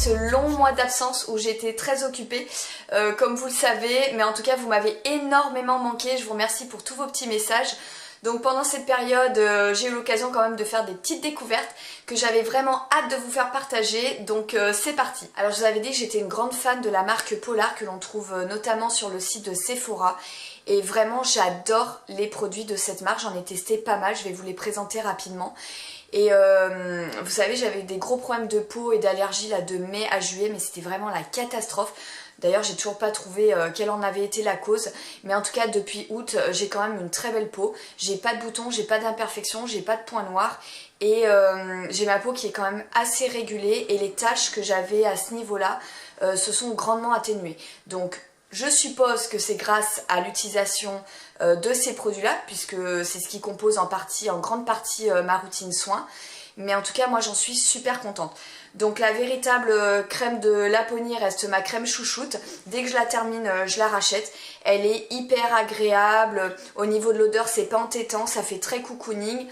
ce long mois d'absence où j'étais très occupée, comme vous le savez, mais en tout cas vous m'avez énormément manqué, je vous remercie pour tous vos petits messages. Donc pendant cette période, j'ai eu l'occasion quand même de faire des petites découvertes que j'avais vraiment hâte de vous faire partager, donc c'est parti. Alors je vous avais dit que j'étais une grande fan de la marque Polar que l'on trouve notamment sur le site de Sephora. Et vraiment j'adore les produits de cette marque, j'en ai testé pas mal, je vais vous les présenter rapidement. Et vous savez, j'avais eu des gros problèmes de peau et d'allergie là de mai à juillet, mais c'était vraiment la catastrophe. D'ailleurs, j'ai toujours pas trouvé quelle en avait été la cause, mais en tout cas depuis août, j'ai quand même une très belle peau. J'ai pas de boutons, j'ai pas d'imperfections, j'ai pas de points noirs et j'ai ma peau qui est quand même assez régulée et les taches que j'avais à ce niveau-là se sont grandement atténuées. Donc je suppose que c'est grâce à l'utilisation de ces produits-là, puisque c'est ce qui compose en grande partie ma routine soins. Mais en tout cas, moi j'en suis super contente. Donc la véritable crème de Laponie reste ma crème chouchoute. Dès que je la termine, je la rachète. Elle est hyper agréable. Au niveau de l'odeur, c'est pas entêtant, ça fait très cocooning.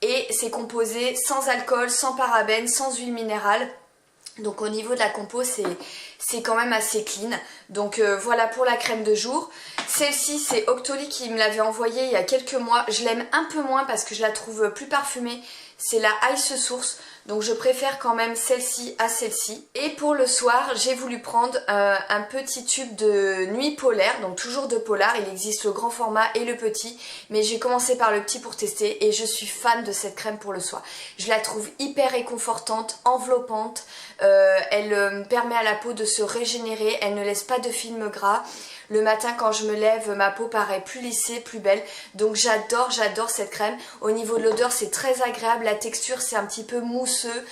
Et c'est composé sans alcool, sans parabènes, sans huile minérale. Donc au niveau de la compo, c'est quand même assez clean. Donc voilà pour la crème de jour. Celle-ci, c'est Octoly qui me l'avait envoyée il y a quelques mois. Je l'aime un peu moins parce que je la trouve plus parfumée. C'est la Ice Source. Donc je préfère quand même celle-ci à celle-ci. Et pour le soir, j'ai voulu prendre un petit tube de nuit polaire. Donc toujours de Polar. Il existe le grand format et le petit. Mais j'ai commencé par le petit pour tester. Et je suis fan de cette crème pour le soir. Je la trouve hyper réconfortante, enveloppante. Elle permet à la peau de se régénérer. Elle ne laisse pas de film gras. Le matin quand je me lève, ma peau paraît plus lissée, plus belle. Donc j'adore cette crème. Au niveau de l'odeur, c'est très agréable. La texture, c'est un petit peu mousseux.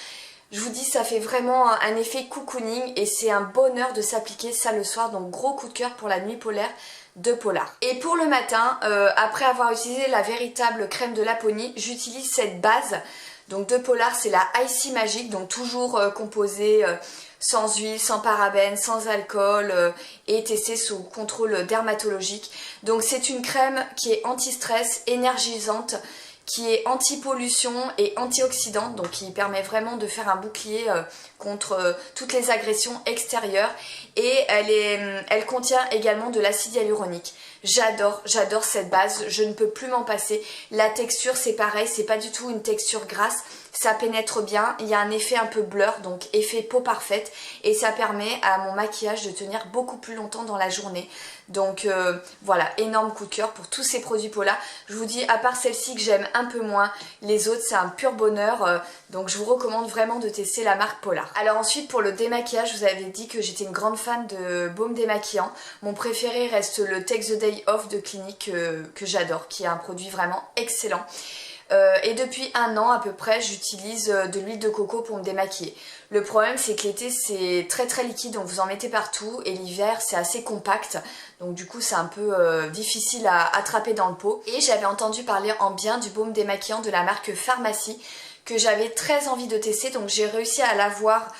Je vous dis, ça fait vraiment un effet cocooning et c'est un bonheur de s'appliquer ça le soir. Donc gros coup de cœur pour la nuit polaire de Polar. Et pour le matin, après avoir utilisé la véritable crème de Laponie, j'utilise cette base. Donc de Polar, c'est la Icy Magic, donc toujours composée sans huile, sans parabènes, sans alcool et testée sous contrôle dermatologique. Donc c'est une crème qui est anti-stress, énergisante, qui est anti-pollution et antioxydante, donc qui permet vraiment de faire un bouclier contre toutes les agressions extérieures. Et elle contient également de l'acide hyaluronique. J'adore cette base, je ne peux plus m'en passer. La texture c'est pareil, c'est pas du tout une texture grasse, ça pénètre bien, il y a un effet un peu blur, donc effet peau parfaite, et ça permet à mon maquillage de tenir beaucoup plus longtemps dans la journée. Donc voilà, énorme coup de cœur pour tous ces produits Polar. Je vous dis, à part celle-ci que j'aime un peu moins, les autres c'est un pur bonheur, donc je vous recommande vraiment de tester la marque Polar. Alors ensuite pour le démaquillage, je vous avais dit que j'étais une grande fan de baume démaquillant. Mon préféré reste le Take the Day Off de Clinique que j'adore, qui est un produit vraiment excellent. Et depuis un an à peu près, j'utilise de l'huile de coco pour me démaquiller. Le problème c'est que l'été c'est très liquide, donc vous en mettez partout, et l'hiver c'est assez compact, donc du coup c'est un peu difficile à attraper dans le pot. Et j'avais entendu parler en bien du baume démaquillant de la marque Pharmacie, que j'avais très envie de tester, donc j'ai réussi à l'avoir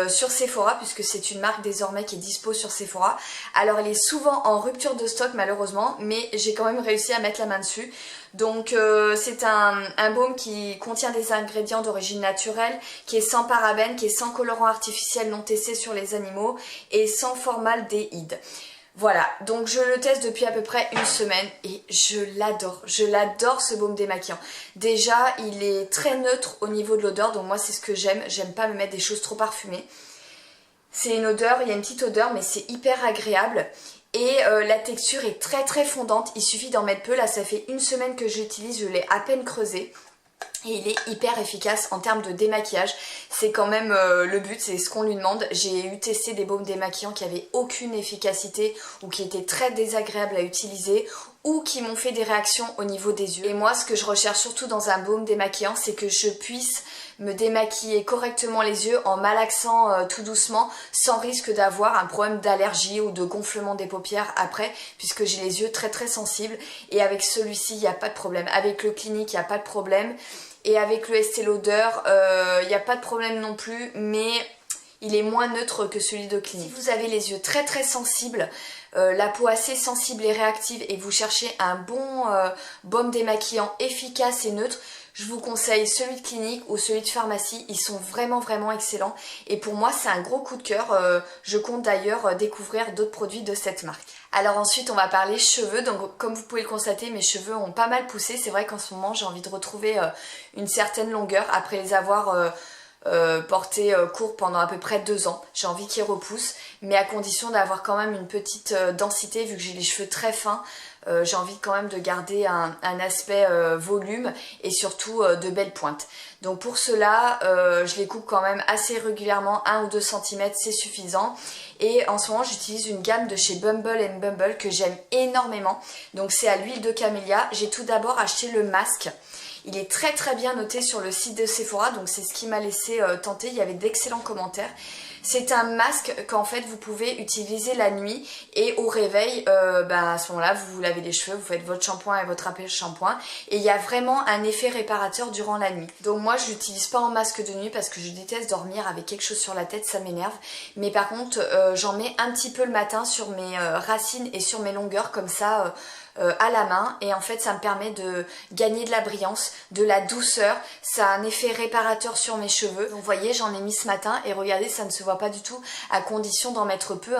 sur Sephora, puisque c'est une marque désormais qui est dispo sur Sephora. Alors elle est souvent en rupture de stock malheureusement, mais j'ai quand même réussi à mettre la main dessus. Donc c'est un baume qui contient des ingrédients d'origine naturelle, qui est sans parabènes, qui est sans colorant artificiel non testé sur les animaux et sans formaldéhyde. Voilà, donc je le teste depuis à peu près une semaine et je l'adore ce baume démaquillant. Déjà, il est très neutre au niveau de l'odeur, donc moi c'est ce que j'aime pas me mettre des choses trop parfumées. C'est une odeur, il y a une petite odeur, mais c'est hyper agréable. Et la texture est très fondante, il suffit d'en mettre peu. Là ça fait une semaine que j'utilise, je l'ai à peine creusé. Et il est hyper efficace en termes de démaquillage. C'est quand même le but, c'est ce qu'on lui demande. J'ai eu testé des baumes démaquillants qui avaient aucune efficacité ou qui étaient très désagréables à utiliser ou qui m'ont fait des réactions au niveau des yeux. Et moi ce que je recherche surtout dans un baume démaquillant, c'est que je puisse me démaquiller correctement les yeux en malaxant tout doucement sans risque d'avoir un problème d'allergie ou de gonflement des paupières après, puisque j'ai les yeux très sensibles. Et avec celui-ci il n'y a pas de problème, avec le Clinique il n'y a pas de problème, et avec le Estée Lauder il n'y a pas de problème non plus, mais il est moins neutre que celui de Clinique. Si vous avez les yeux très sensibles, la peau assez sensible et réactive, et que vous cherchez un bon baume démaquillant efficace et neutre, je vous conseille celui de Clinique ou celui de pharmacie, ils sont vraiment excellents et pour moi c'est un gros coup de cœur, je compte d'ailleurs découvrir d'autres produits de cette marque. Alors ensuite on va parler cheveux, donc comme vous pouvez le constater mes cheveux ont pas mal poussé, c'est vrai qu'en ce moment j'ai envie de retrouver une certaine longueur après les avoir portés courts pendant à peu près 2 ans, j'ai envie qu'ils repoussent mais à condition d'avoir quand même une petite densité vu que j'ai les cheveux très fins. J'ai envie quand même de garder un aspect volume et surtout de belles pointes. Donc pour cela, je les coupe quand même assez régulièrement, 1 ou 2 cm, c'est suffisant. Et en ce moment, j'utilise une gamme de chez Bumble Bumble que j'aime énormément. Donc c'est à l'huile de camélia. J'ai tout d'abord acheté le masque. Il est très bien noté sur le site de Sephora, donc c'est ce qui m'a laissé tenter. Il y avait d'excellents commentaires. C'est un masque qu'en fait vous pouvez utiliser la nuit et au réveil, à ce moment-là vous vous lavez les cheveux, vous faites votre shampoing et votre après-shampoing et il y a vraiment un effet réparateur durant la nuit. Donc moi je l'utilise pas en masque de nuit parce que je déteste dormir avec quelque chose sur la tête, ça m'énerve. Mais par contre j'en mets un petit peu le matin sur mes racines et sur mes longueurs comme ça à la main et en fait ça me permet de gagner de la brillance, de la douceur, ça a un effet réparateur sur mes cheveux. Donc vous voyez j'en ai mis ce matin et regardez ça ne se voit pas du tout à condition d'en mettre peu,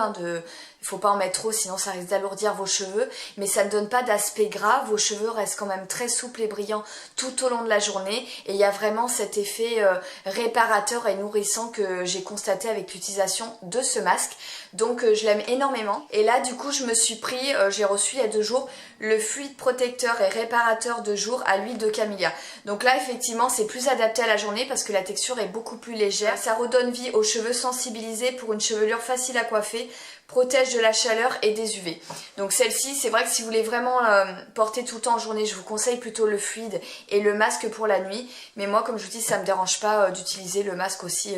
il faut pas en mettre trop sinon ça risque d'alourdir vos cheveux, mais ça ne donne pas d'aspect gras, vos cheveux restent quand même très souples et brillants tout au long de la journée et il y a vraiment cet effet réparateur et nourrissant que j'ai constaté avec l'utilisation de ce masque. Donc je l'aime énormément et là du coup je me suis pris, j'ai reçu il y a 2 jours le fluide protecteur et réparateur de jour à l'huile de camélia. Donc là effectivement c'est plus adapté à la journée parce que la texture est beaucoup plus légère, ça redonne vie aux cheveux sensibilisés pour une chevelure facile à coiffer, protège de la chaleur et des UV. Donc celle-ci, c'est vrai que si vous voulez vraiment porter tout le temps en journée, je vous conseille plutôt le fluide et le masque pour la nuit. Mais moi, comme je vous dis, ça me dérange pas d'utiliser le masque aussi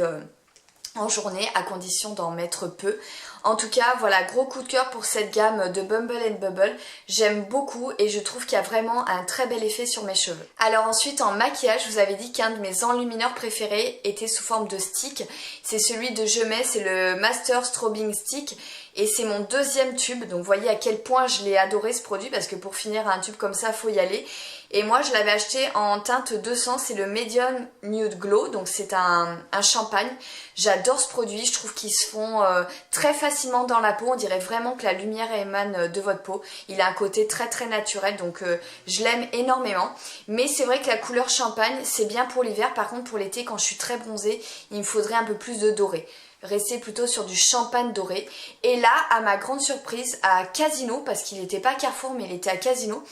en journée, à condition d'en mettre peu. En tout cas, voilà, gros coup de cœur pour cette gamme de Bumble Bumble. J'aime beaucoup et je trouve qu'il y a vraiment un très bel effet sur mes cheveux. Alors ensuite, en maquillage, je vous avais dit qu'un de mes enlumineurs préférés était sous forme de stick. C'est celui de Je Mets, c'est le Master Strobing Stick. Et c'est mon 2e tube, donc vous voyez à quel point je l'ai adoré ce produit parce que pour finir un tube comme ça, faut y aller. Et moi je l'avais acheté en teinte 200, c'est le Medium Nude Glow, donc c'est un champagne. J'adore ce produit, je trouve qu'ils se font très facilement dans la peau, on dirait vraiment que la lumière émane de votre peau. Il a un côté très naturel, donc je l'aime énormément. Mais c'est vrai que la couleur champagne, c'est bien pour l'hiver, par contre pour l'été quand je suis très bronzée, il me faudrait un peu plus de doré. Rester plutôt sur du champagne doré. Et là, à ma grande surprise, à Casino, parce qu'il n'était pas à Carrefour, mais il était à Casino,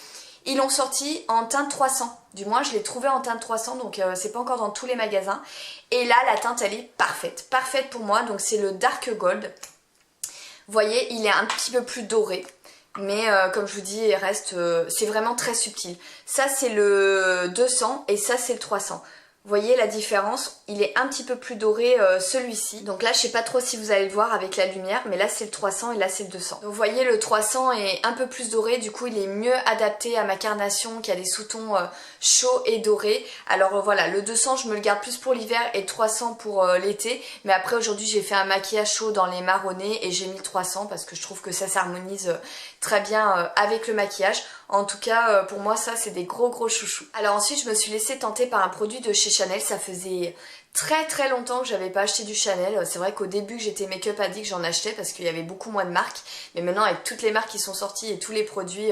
ils l'ont sorti en teinte 300. Du moins, je l'ai trouvé en teinte 300, donc c'est pas encore dans tous les magasins. Et là, la teinte, elle est parfaite. Parfaite pour moi, donc c'est le Dark Gold. Vous voyez, il est un petit peu plus doré. Mais comme je vous dis, il reste, c'est vraiment très subtil. Ça, c'est le 200 et ça, c'est le 300. Vous voyez la différence, il est un petit peu plus doré celui-ci. Donc là je sais pas trop si vous allez le voir avec la lumière, mais là c'est le 300 et là c'est le 200. Donc vous voyez le 300 est un peu plus doré, du coup il est mieux adapté à ma carnation qui a des sous-tons chauds et dorés. Alors voilà, le 200 je me le garde plus pour l'hiver et le 300 pour l'été. Mais après aujourd'hui j'ai fait un maquillage chaud dans les marronnés et j'ai mis le 300 parce que je trouve que ça s'harmonise très bien avec le maquillage. En tout cas pour moi ça c'est des gros chouchous. Alors ensuite je me suis laissée tenter par un produit de chez Chanel, ça faisait très longtemps que j'avais pas acheté du Chanel. C'est vrai qu'au début que j'étais make-up addict, j'en achetais parce qu'il y avait beaucoup moins de marques. Mais maintenant avec toutes les marques qui sont sorties et tous les produits,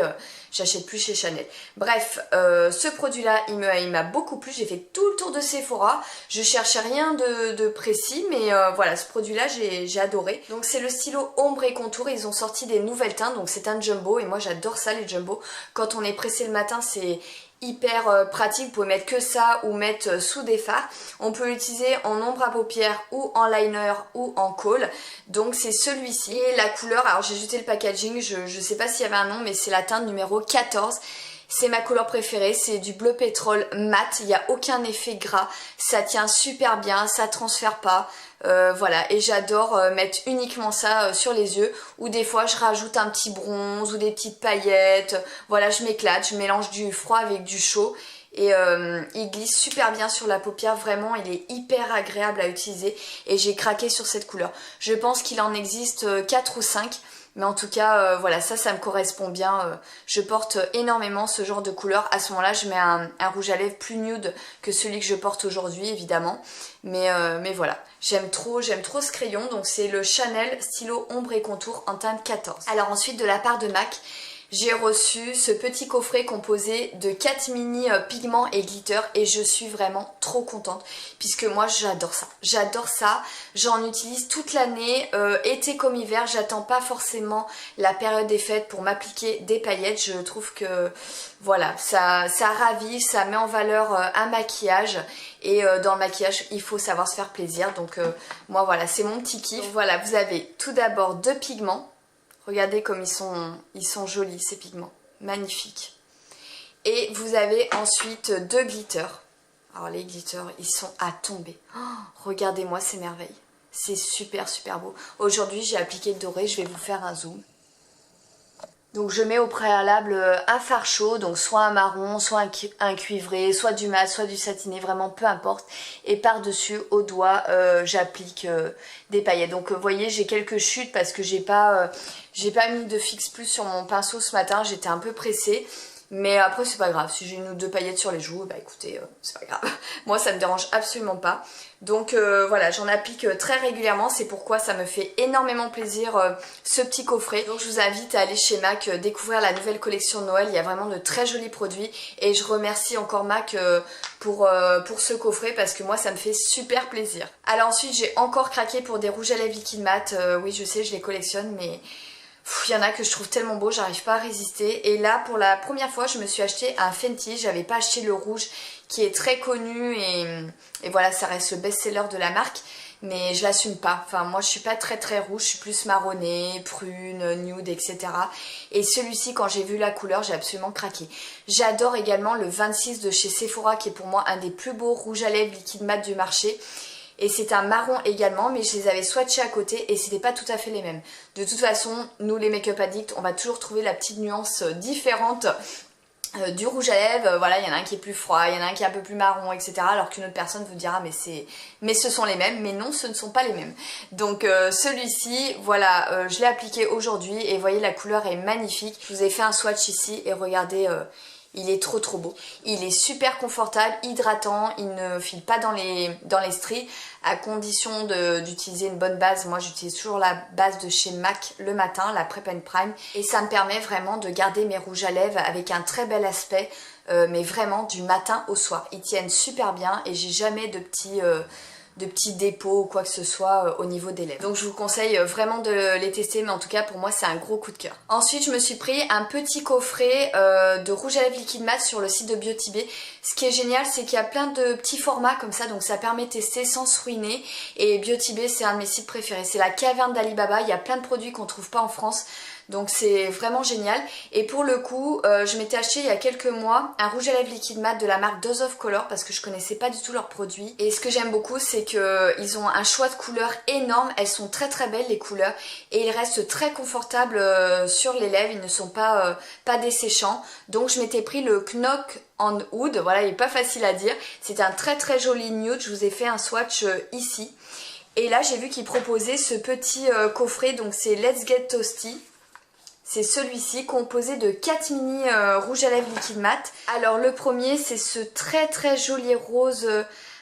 j'achète plus chez Chanel. Bref, ce produit là il m'a beaucoup plu, j'ai fait tout le tour de Sephora. Je cherchais rien de précis, mais voilà, ce produit là j'ai adoré. Donc c'est le stylo ombre et contour, ils ont sorti des nouvelles teintes, donc c'est un jumbo et moi j'adore ça les jumbo. Quand on est pressé le matin c'est hyper pratique, vous pouvez mettre que ça ou mettre sous des fards. On peut l'utiliser en ombre à paupières ou en liner ou en kohl. Donc c'est celui-ci. Et la couleur, alors j'ai jeté le packaging, je sais pas s'il y avait un nom, mais c'est la teinte numéro 14. C'est ma couleur préférée, c'est du bleu pétrole mat, il n'y a aucun effet gras, ça tient super bien, ça transfère pas. Voilà, et j'adore mettre uniquement ça sur les yeux, ou des fois je rajoute un petit bronze ou des petites paillettes. Voilà, je m'éclate, je mélange du froid avec du chaud et il glisse super bien sur la paupière, vraiment il est hyper agréable à utiliser et j'ai craqué sur cette couleur. Je pense qu'il en existe 4 ou 5. Mais en tout cas, voilà, ça me correspond bien. Je porte énormément ce genre de couleur. À ce moment-là, je mets un rouge à lèvres plus nude que celui que je porte aujourd'hui, évidemment. Mais voilà, j'aime trop ce crayon. Donc c'est le Chanel stylo ombre et contour en teinte 14. Alors ensuite, de la part de MAC, j'ai reçu ce petit coffret composé de 4 mini pigments et glitter et je suis vraiment trop contente puisque moi j'adore ça. J'adore ça, j'en utilise toute l'année, été comme hiver, j'attends pas forcément la période des fêtes pour m'appliquer des paillettes. Je trouve que voilà, ça ravive, ça met en valeur un maquillage et dans le maquillage il faut savoir se faire plaisir. Donc moi voilà, c'est mon petit kiff. Donc, voilà, vous avez tout d'abord 2 pigments. Regardez comme ils sont jolis ces pigments, magnifiques. Et vous avez ensuite 2 glitters. Alors les glitters, ils sont à tomber. Oh, regardez-moi ces merveilles. C'est super beau. Aujourd'hui j'ai appliqué le doré, je vais vous faire un zoom. Donc je mets au préalable un fard chaud, donc soit un marron, soit un cuivré, soit du mat, soit du satiné, vraiment peu importe. Et par-dessus, au doigt, j'applique des paillettes. Donc vous voyez, j'ai quelques chutes parce que j'ai pas mis de fixe plus sur mon pinceau ce matin, j'étais un peu pressée. Mais après c'est pas grave, si j'ai 1 ou 2 paillettes sur les joues, bah écoutez, c'est pas grave. Moi ça me dérange absolument pas. Donc voilà, j'en applique très régulièrement, c'est pourquoi ça me fait énormément plaisir ce petit coffret. Donc je vous invite à aller chez MAC découvrir la nouvelle collection de Noël, il y a vraiment de très jolis produits. Et je remercie encore MAC pour ce coffret parce que moi ça me fait super plaisir. Alors ensuite j'ai encore craqué pour des rouges à lèvres liquide mat, oui je sais je les collectionne mais... Il y en a que je trouve tellement beau, j'arrive pas à résister. Et là, pour la première fois, je me suis acheté un Fenty. J'avais pas acheté le rouge qui est très connu et voilà, ça reste le best-seller de la marque. Mais je l'assume pas. Enfin, moi, je suis pas très rouge. Je suis plus marronnée, prune, nude, etc. Et celui-ci, quand j'ai vu la couleur, j'ai absolument craqué. J'adore également le 26 de chez Sephora, qui est pour moi un des plus beaux rouges à lèvres liquide mat du marché. Et c'est un marron également, mais je les avais swatchés à côté et c'était pas tout à fait les mêmes. De toute façon, nous les make-up addicts, on va toujours trouver la petite nuance différente du rouge à lèvres. Voilà, il y en a un qui est plus froid, il y en a un qui est un peu plus marron, etc. Alors qu'une autre personne vous dira mais ce sont les mêmes, mais non, ce ne sont pas les mêmes. Donc celui-ci, voilà, je l'ai appliqué aujourd'hui et vous voyez la couleur est magnifique. Je vous ai fait un swatch ici et regardez... il est trop beau. Il est super confortable, hydratant, il ne file pas dans les stries, à condition d'utiliser une bonne base. Moi j'utilise toujours la base de chez MAC le matin, la Prep and Prime. Et ça me permet vraiment de garder mes rouges à lèvres avec un très bel aspect, mais vraiment du matin au soir. Ils tiennent super bien et j'ai jamais de petits dépôts ou quoi que ce soit au niveau des lèvres. Donc je vous conseille vraiment de les tester, mais en tout cas pour moi c'est un gros coup de cœur. Ensuite je me suis pris un petit coffret de rouge à lèvres liquide mat sur le site de Beauty Bay. Ce qui est génial c'est qu'il y a plein de petits formats comme ça, donc ça permet de tester sans se ruiner. Et Beauty Bay c'est un de mes sites préférés, c'est la caverne d'Alibaba, il y a plein de produits qu'on trouve pas en France. Donc c'est vraiment génial. Et pour le coup, je m'étais acheté il y a quelques mois un rouge à lèvres liquide mat de la marque Dose of Color parce que je connaissais pas du tout leurs produits. Et ce que j'aime beaucoup, c'est qu'ils ont un choix de couleurs énorme. Elles sont très belles les couleurs et ils restent très confortables sur les lèvres. Ils ne sont pas desséchants. Donc je m'étais pris le Knock on Wood. Voilà, il est pas facile à dire. C'est un très joli nude. Je vous ai fait un swatch ici. Et là, j'ai vu qu'ils proposaient ce petit coffret. Donc c'est Let's Get Toasty. C'est celui-ci composé de 4 mini rouges à lèvres liquide mat. Alors le premier c'est ce très joli rose,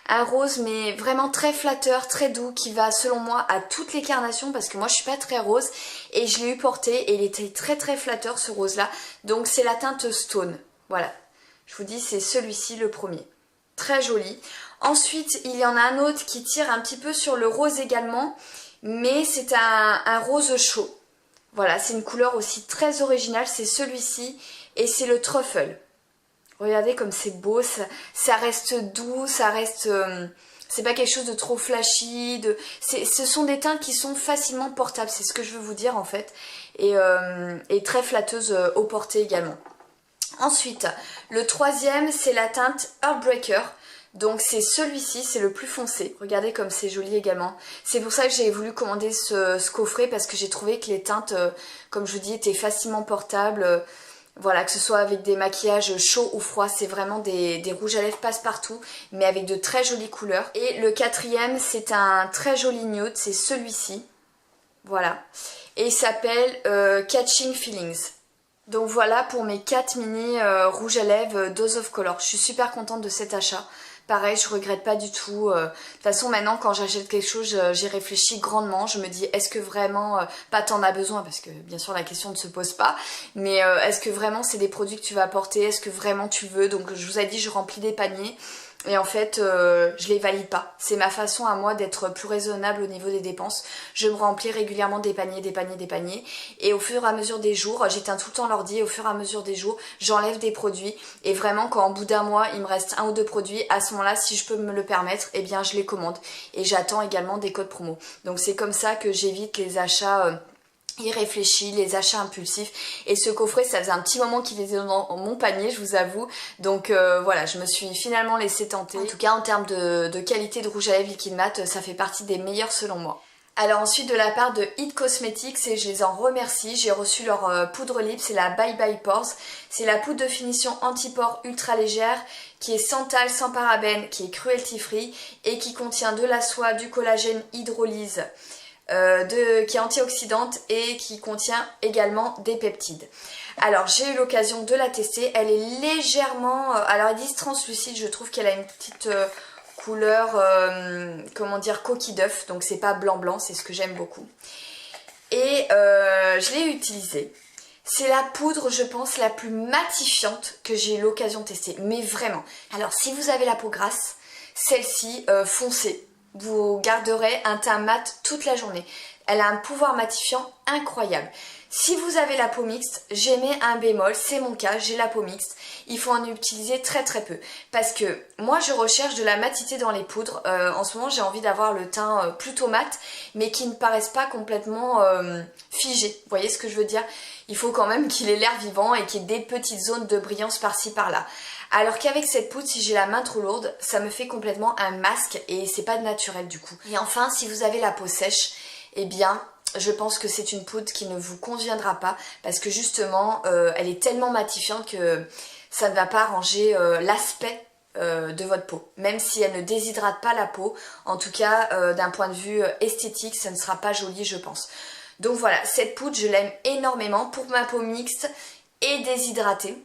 un rose mais vraiment très flatteur, très doux qui va selon moi à toutes les carnations parce que moi je suis pas très rose et je l'ai eu porté et il était très flatteur ce rose là. Donc c'est la teinte Stone, voilà. Je vous dis c'est celui-ci le premier. Très joli. Ensuite il y en a un autre qui tire un petit peu sur le rose également mais c'est un rose chaud. Voilà, c'est une couleur aussi très originale, c'est celui-ci et c'est le Truffle. Regardez comme c'est beau, ça reste doux, ça reste... c'est pas quelque chose de trop flashy, ce sont des teintes qui sont facilement portables, c'est ce que je veux vous dire en fait. Et très flatteuses au porté également. Ensuite, le troisième c'est la teinte Heartbreaker. Donc c'est celui-ci, c'est le plus foncé. Regardez comme c'est joli également. C'est pour ça que j'ai voulu commander ce coffret parce que j'ai trouvé que les teintes, comme je vous dis, étaient facilement portables. Voilà, que ce soit avec des maquillages chauds ou froids, c'est vraiment des rouges à lèvres passe-partout, mais avec de très jolies couleurs. Et le quatrième, c'est un très joli nude, c'est celui-ci. Voilà. Et il s'appelle Catching Feelings. Donc voilà pour mes 4 mini rouges à lèvres Dose of Color. Je suis super contente de cet achat. Pareil, je regrette pas du tout. De toute façon, maintenant, quand j'achète quelque chose, j'y réfléchis grandement. Je me dis, est-ce que vraiment, pas t'en as besoin, parce que bien sûr la question ne se pose pas, mais est-ce que vraiment c'est des produits que tu vas apporter, est-ce que vraiment tu veux? Donc je vous ai dit, je remplis des paniers. Et en fait, je les valide pas. C'est ma façon à moi d'être plus raisonnable au niveau des dépenses. Je me remplis régulièrement des paniers, des paniers, des paniers. Et au fur et à mesure des jours, j'éteins tout le temps l'ordi. Au fur et à mesure des jours, j'enlève des produits. Et vraiment, quand au bout d'un mois, il me reste 1 ou 2 produits, à ce moment-là, si je peux me le permettre, eh bien, je les commande. Et j'attends également des codes promo. Donc c'est comme ça que j'évite les achats irréfléchis, les achats impulsifs. Et ce coffret, ça faisait un petit moment qu'il était dans mon panier, je vous avoue. Donc voilà, je me suis finalement laissée tenter. En tout cas, en termes de qualité de rouge à lèvres liquide mat, ça fait partie des meilleurs selon moi. Alors ensuite, de la part de It Cosmetics, et je les en remercie, j'ai reçu leur poudre lips, c'est la Bye Bye Pores. C'est la poudre de finition anti-pores ultra légère, qui est sans talc, sans parabènes, qui est cruelty free, et qui contient de la soie, du collagène hydrolyse, qui est antioxydante et qui contient également des peptides. Alors j'ai eu l'occasion de la tester, elle est légèrement, alors ils disent translucide, je trouve qu'elle a une petite couleur, comment dire, coquille d'œuf, donc c'est pas blanc blanc, c'est ce que j'aime beaucoup. Et je l'ai utilisée. C'est la poudre, je pense, la plus matifiante que j'ai eu l'occasion de tester, mais vraiment. Alors si vous avez la peau grasse, celle-ci, foncez. Vous garderez un teint mat toute la journée. Elle a un pouvoir matifiant incroyable. Si vous avez la peau mixte, j'émets un bémol, c'est mon cas, j'ai la peau mixte. Il faut en utiliser très très peu. Parce que moi je recherche de la matité dans les poudres. En ce moment j'ai envie d'avoir le teint plutôt mat, mais qui ne paraisse pas complètement figé. Vous voyez ce que je veux dire? Il faut quand même qu'il ait l'air vivant et qu'il y ait des petites zones de brillance par-ci par-là. Alors qu'avec cette poudre, si j'ai la main trop lourde, ça me fait complètement un masque et c'est pas naturel du coup. Et enfin, si vous avez la peau sèche, eh bien, je pense que c'est une poudre qui ne vous conviendra pas parce que justement, elle est tellement matifiante que ça ne va pas arranger l'aspect de votre peau. Même si elle ne déshydrate pas la peau, en tout cas, d'un point de vue esthétique, ça ne sera pas joli, je pense. Donc voilà, cette poudre, je l'aime énormément pour ma peau mixte et déshydratée.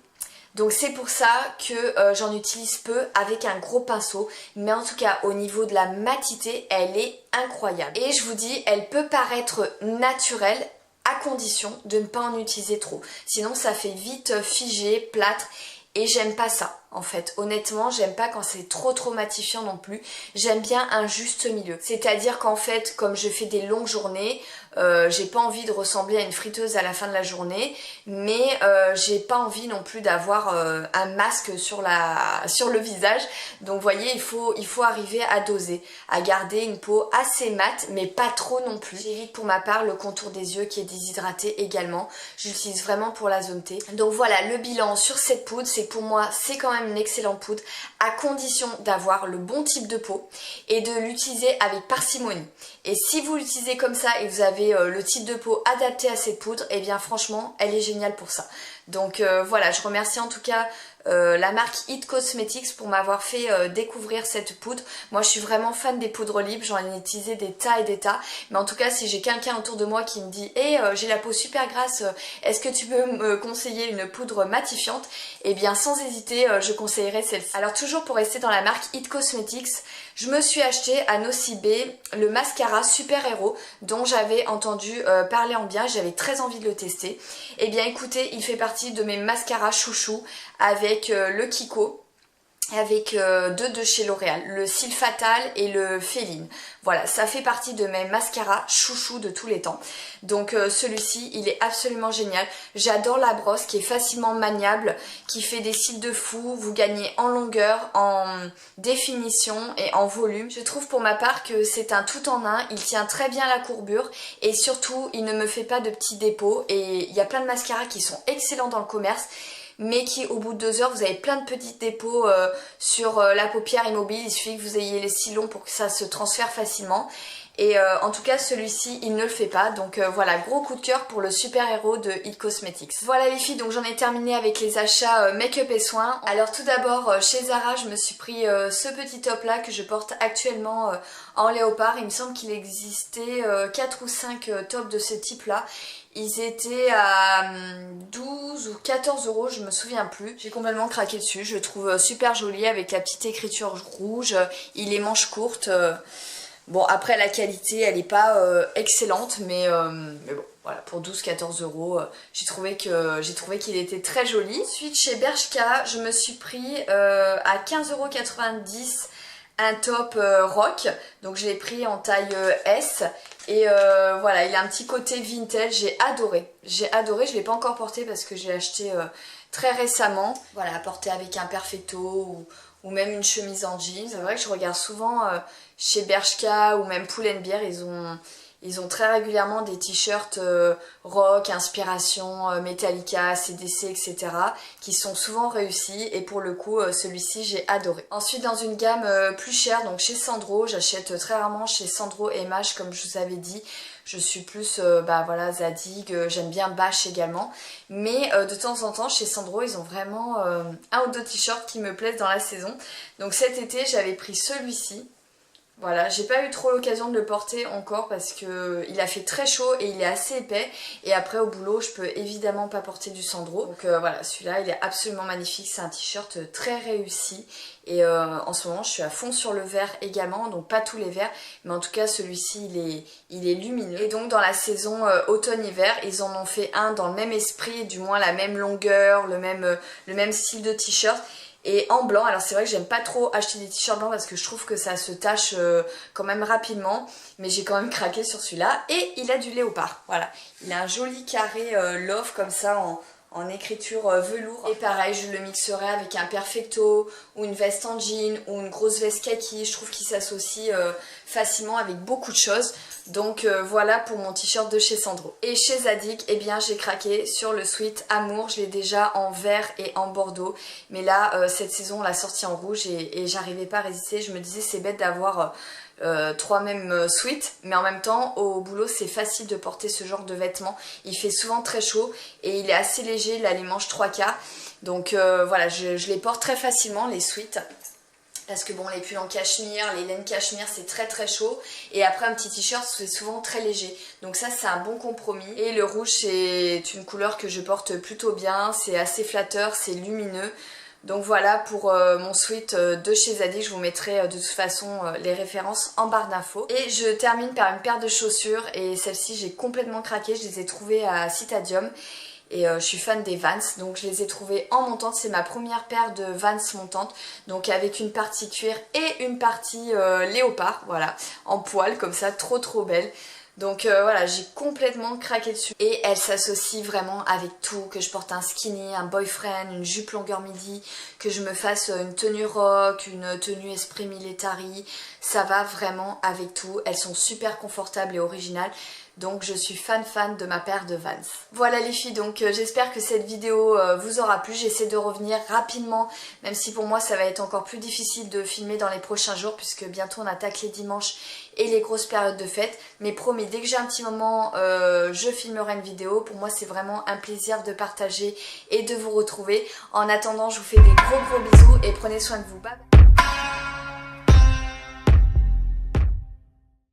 Donc c'est pour ça que j'en utilise peu avec un gros pinceau. Mais en tout cas au niveau de la matité, elle est incroyable. Et je vous dis, elle peut paraître naturelle à condition de ne pas en utiliser trop. Sinon ça fait vite figé, plâtre. Et j'aime pas ça en fait. Honnêtement, j'aime pas quand c'est trop matifiant non plus. J'aime bien un juste milieu. C'est-à-dire qu'en fait, comme je fais des longues journées, j'ai pas envie de ressembler à une friteuse à la fin de la journée, mais j'ai pas envie non plus d'avoir un masque sur le visage. Donc vous voyez, il faut arriver à doser, à garder une peau assez mate, mais pas trop non plus. J'évite pour ma part le contour des yeux qui est déshydraté également. J'utilise vraiment pour la zone T. Donc voilà, le bilan sur cette poudre, c'est pour moi, c'est quand même une excellente poudre, à condition d'avoir le bon type de peau et de l'utiliser avec parcimonie. Et si vous l'utilisez comme ça et vous avez le type de peau adapté à cette poudre, et bien franchement, elle est géniale pour ça. Donc voilà, je remercie en tout cas la marque It Cosmetics pour m'avoir fait découvrir cette poudre. Moi je suis vraiment fan des poudres libres, j'en ai utilisé des tas et des tas, mais en tout cas si j'ai quelqu'un autour de moi qui me dit hey, j'ai la peau super grasse, est-ce que tu peux me conseiller une poudre matifiante? Et bien sans hésiter, je conseillerais celle-ci. Alors toujours pour rester dans la marque It Cosmetics, je me suis acheté à Nocibé le mascara Super Hero dont j'avais entendu parler en bien, j'avais très envie de le tester. Et bien écoutez, il fait partie de mes mascaras chouchou avec le Kiko, avec deux de chez L'Oréal, le Cils Fatal et le Féline. Voilà, ça fait partie de mes mascaras chouchou de tous les temps. Donc celui-ci, il est absolument génial. J'adore la brosse qui est facilement maniable, qui fait des cils de fou. Vous gagnez en longueur, en définition et en volume. Je trouve pour ma part que c'est un tout en un. Il tient très bien la courbure et surtout, il ne me fait pas de petits dépôts. Et il y a plein de mascaras qui sont excellents dans le commerce, mais qui au bout de 2 heures vous avez plein de petits dépôts sur la paupière immobile. Il suffit que vous ayez les cils longs pour que ça se transfère facilement. Et en tout cas celui-ci il ne le fait pas, donc voilà, gros coup de cœur pour le super héros de It Cosmetics. Voilà les filles, donc j'en ai terminé avec les achats make-up et soins. Alors tout d'abord chez Zara je me suis pris ce petit top là que je porte actuellement en léopard. Il me semble qu'il existait 4 ou 5 tops de ce type là. Ils étaient à 12 ou 14 euros, je me souviens plus. J'ai complètement craqué dessus, je le trouve super joli avec la petite écriture rouge. Il est manches courtes. Bon, après la qualité elle n'est pas excellente, mais bon, voilà, pour 12-14 euros, j'ai trouvé qu'il était très joli. Ensuite chez Bershka, je me suis pris à 15,90 € un top rock, donc je l'ai pris en taille S. Et voilà, il a un petit côté vintage, j'ai adoré, je ne l'ai pas encore porté parce que j'ai acheté très récemment. Voilà, porté avec un perfecto ou même une chemise en jean. C'est vrai que je regarde souvent chez Bershka ou même Pull&Bear, ils ont très régulièrement des t-shirts rock, inspiration, Metallica, AC/DC, etc. qui sont souvent réussis et pour le coup celui-ci j'ai adoré. Ensuite dans une gamme plus chère, donc chez Sandro, j'achète très rarement chez Sandro et Maje comme je vous avais dit. Je suis plus voilà, Zadig, j'aime bien Bash également. Mais de temps en temps chez Sandro ils ont vraiment un ou deux t-shirts qui me plaisent dans la saison. Donc cet été j'avais pris celui-ci. Voilà, j'ai pas eu trop l'occasion de le porter encore parce que il a fait très chaud et il est assez épais. Et après au boulot je peux évidemment pas porter du Sandro. Donc voilà, celui-là il est absolument magnifique, c'est un t-shirt très réussi. Et en ce moment je suis à fond sur le vert également, donc pas tous les verts, mais en tout cas celui-ci il est lumineux. Et donc dans la saison automne-hiver, ils en ont fait un dans le même esprit, du moins la même longueur, le même style de t-shirt. Et en blanc, alors c'est vrai que j'aime pas trop acheter des t-shirts blancs parce que je trouve que ça se tache quand même rapidement. Mais j'ai quand même craqué sur celui-là. Et il a du léopard, voilà. Il a un joli carré love comme ça en écriture velours. Et pareil, je le mixerai avec un perfecto ou une veste en jean ou une grosse veste kaki. Je trouve qu'il s'associe facilement avec beaucoup de choses. Donc voilà pour mon t-shirt de chez Sandro. Et chez Zadig, eh bien j'ai craqué sur le sweat Amour. Je l'ai déjà en vert et en bordeaux. Mais là, cette saison, on l'a sorti en rouge et j'arrivais pas à résister. Je me disais c'est bête d'avoir 3 mêmes sweats, mais en même temps au boulot c'est facile de porter ce genre de vêtements. Il fait souvent très chaud et il est assez léger, il a les manches 3/4. Donc voilà, je les porte très facilement les sweats. Parce que bon, les pulls en cachemire, les laines cachemire c'est très très chaud. Et après un petit t-shirt c'est souvent très léger. Donc ça c'est un bon compromis. Et le rouge c'est une couleur que je porte plutôt bien. C'est assez flatteur, c'est lumineux. Donc voilà pour mon sweat de chez Zadig, je vous mettrai de toute façon les références en barre d'infos. Et je termine par une paire de chaussures et celles-ci j'ai complètement craqué, je les ai trouvées à Citadium. Et je suis fan des Vans, donc je les ai trouvées en montante. C'est ma première paire de Vans montante, donc avec une partie cuir et une partie léopard, voilà, en poil comme ça, trop trop belle. Donc voilà, j'ai complètement craqué dessus. Et elle s'associe vraiment avec tout, que je porte un skinny, un boyfriend, une jupe longueur midi, que je me fasse une tenue rock, une tenue esprit military. Ça va vraiment avec tout. Elles sont super confortables et originales. Donc je suis fan de ma paire de Vans. Voilà les filles, donc j'espère que cette vidéo vous aura plu. J'essaie de revenir rapidement, même si pour moi ça va être encore plus difficile de filmer dans les prochains jours, puisque bientôt on attaque les dimanches et les grosses périodes de fête. Mais promis, dès que j'ai un petit moment, je filmerai une vidéo. Pour moi c'est vraiment un plaisir de partager et de vous retrouver. En attendant, je vous fais des gros bisous et prenez soin de vous. Bye bye.